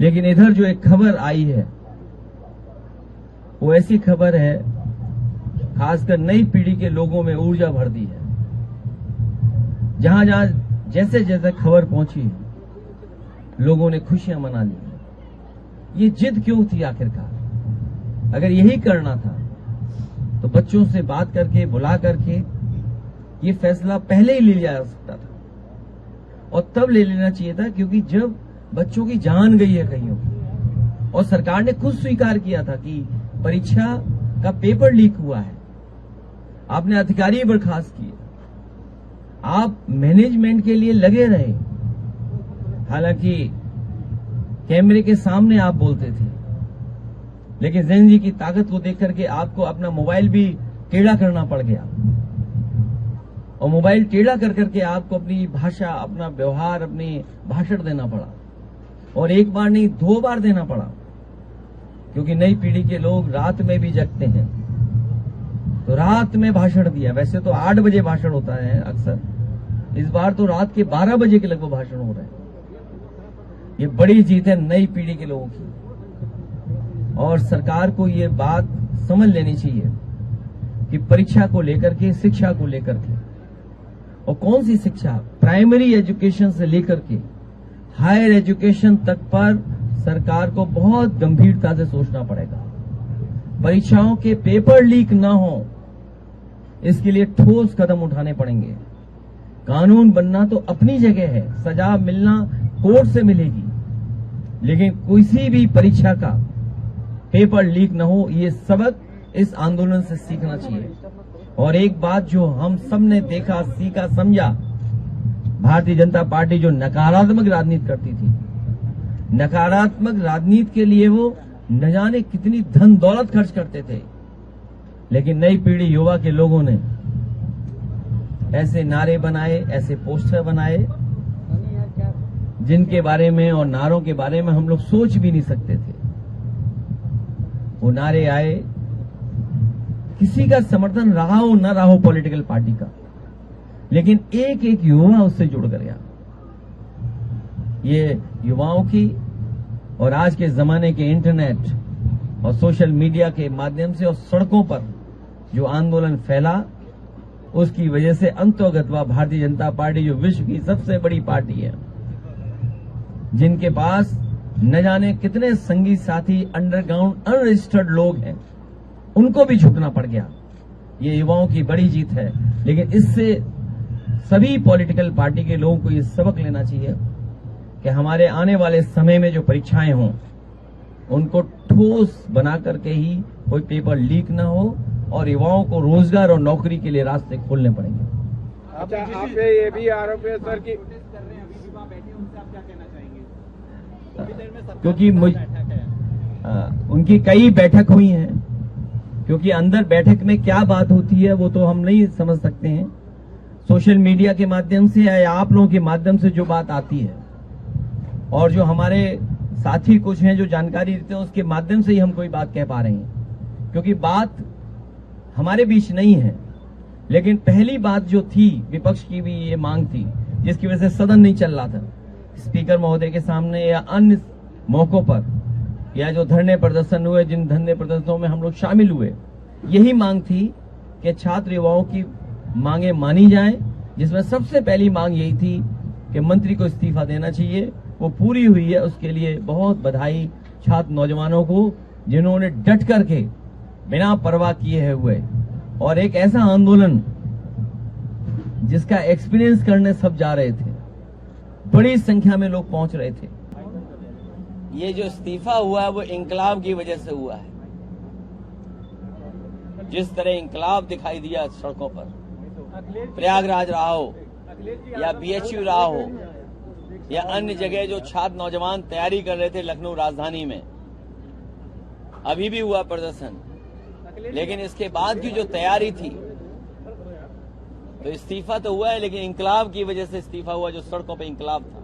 लेकिन इधर जो एक खबर आई है वो ऐसी खबर है, खासकर नई पीढ़ी के लोगों में ऊर्जा भर दी है। जहां जहां जैसे जैसे खबर पहुंची है, लोगों ने खुशियां मना ली। ये जिद क्यों थी आखिरकार? अगर यही करना था तो बच्चों से बात करके, बुला करके ये फैसला पहले ही ले लिया जा सकता था, और तब ले लेना चाहिए था, क्योंकि जब बच्चों की जान गई है कईयों की, और सरकार ने खुद स्वीकार किया था कि परीक्षा का पेपर लीक हुआ है, आपने अधिकारी बर्खास्त किए, आप मैनेजमेंट के लिए लगे रहे। हालांकि कैमरे के सामने आप बोलते थे, लेकिन जेन जी की ताकत को देख करके आपको अपना मोबाइल भी टेढ़ा करना पड़ गया, और मोबाइल टेढ़ा कर करके आपको अपनी भाषा, अपना व्यवहार, अपनी भाषण देना पड़ा, और एक बार नहीं 2 बार देना पड़ा, क्योंकि नई पीढ़ी के लोग रात में भी जगते हैं। तो रात में भाषण दिया। वैसे तो 8 बजे भाषण होता है अक्सर, इस बार तो रात के 12 बजे के लगभग भाषण हो रहा है। ये बड़ी जीत है नई पीढ़ी के लोगों की, और सरकार को ये बात समझ लेनी चाहिए कि परीक्षा को लेकर के, शिक्षा को लेकर के, और कौन सी शिक्षा, प्राइमरी एजुकेशन से लेकर के हायर एजुकेशन तक पर सरकार को बहुत गंभीरता से सोचना पड़ेगा। परीक्षाओं के पेपर लीक न हो, इसके लिए ठोस कदम उठाने पड़ेंगे। कानून बनना तो अपनी जगह है, सजा मिलना कोर्ट से मिलेगी, लेकिन किसी भी परीक्षा का पेपर लीक न हो, ये सबक इस आंदोलन से सीखना चाहिए। और एक बात जो हम सब ने देखा, सीखा, समझा, भारतीय जनता पार्टी जो नकारात्मक राजनीति करती थी, नकारात्मक राजनीति के लिए वो न जाने कितनी धन दौलत खर्च करते थे, लेकिन नई पीढ़ी युवा के लोगों ने ऐसे नारे बनाए, ऐसे पोस्टर बनाए, जिनके बारे में और नारों के बारे में हम लोग सोच भी नहीं सकते थे। वो नारे आए, किसी का समर्थन रहा हो न रहा हो पॉलिटिकल पार्टी का, लेकिन एक एक युवा उससे जुड़ गया। ये युवाओं की और आज के जमाने के इंटरनेट और सोशल मीडिया के माध्यम से और सड़कों पर जो आंदोलन फैला, उसकी वजह से अंतोगत्वा भारतीय जनता पार्टी, जो विश्व की सबसे बड़ी पार्टी है, जिनके पास न जाने कितने संगी साथी अंडरग्राउंड अनरजिस्टर्ड लोग हैं, उनको भी झुकना पड़ गया। ये युवाओं की बड़ी जीत है, लेकिन इससे सभी पॉलिटिकल पार्टी के लोगों को ये सबक लेना चाहिए कि हमारे आने वाले समय में जो परीक्षाएं हों, उनको ठोस बना करके ही कोई पेपर लीक ना हो, और युवाओं को रोजगार और नौकरी के लिए रास्ते खोलने पड़ेंगे। अच्छा, आप पे ये भी आरोप है सर कि क्योंकि उनकी कई बैठक हुई हैं, क्योंकि अंदर बैठक में क्या बात होती है वो तो हम नहीं समझ सकते हैं। सोशल मीडिया के माध्यम से या आप लोगों के माध्यम से जो बात आती है, और जो हमारे साथी कुछ हैं जो जानकारी देते हैं, उसके माध्यम से ही हम कोई बात कह पा रहे हैं, क्योंकि बात हमारे बीच नहीं है। लेकिन पहली बात जो थी, विपक्ष की भी ये मांग थी, जिसकी वजह से सदन नहीं चल रहा था, स्पीकर महोदय के सामने या अन्य मौकों पर, या जो धरने प्रदर्शन हुए, जिन धरने प्रदर्शनों में हम लोग शामिल हुए, यही मांग थी कि छात्र युवाओं की मांगे मानी जाएं, जिसमें सबसे पहली मांग यही थी कि मंत्री को इस्तीफा देना चाहिए। वो पूरी हुई है, उसके लिए बहुत बधाई छात्र नौजवानों को, जिन्होंने डट करके बिना परवाह किए हुए, और एक ऐसा आंदोलन जिसका एक्सपीरियंस करने सब जा रहे थे, बड़ी संख्या में लोग पहुंच रहे थे। ये जो इस्तीफा हुआ है वो इंकलाब की वजह से हुआ है। जिस तरह इंकलाब दिखाई दिया सड़कों पर, प्रयागराज रहा हो या बीएचयू रहा हो या अन्य जगह जो छात्र नौजवान तैयारी कर रहे थे लखनऊ राजधानी में, अभी भी हुआ प्रदर्शन, लेकिन इसके बाद की जो तैयारी थी, तो इस्तीफा तो हुआ है, लेकिन इंकलाब की वजह से इस्तीफा हुआ, जो सड़कों पे इंकलाब था।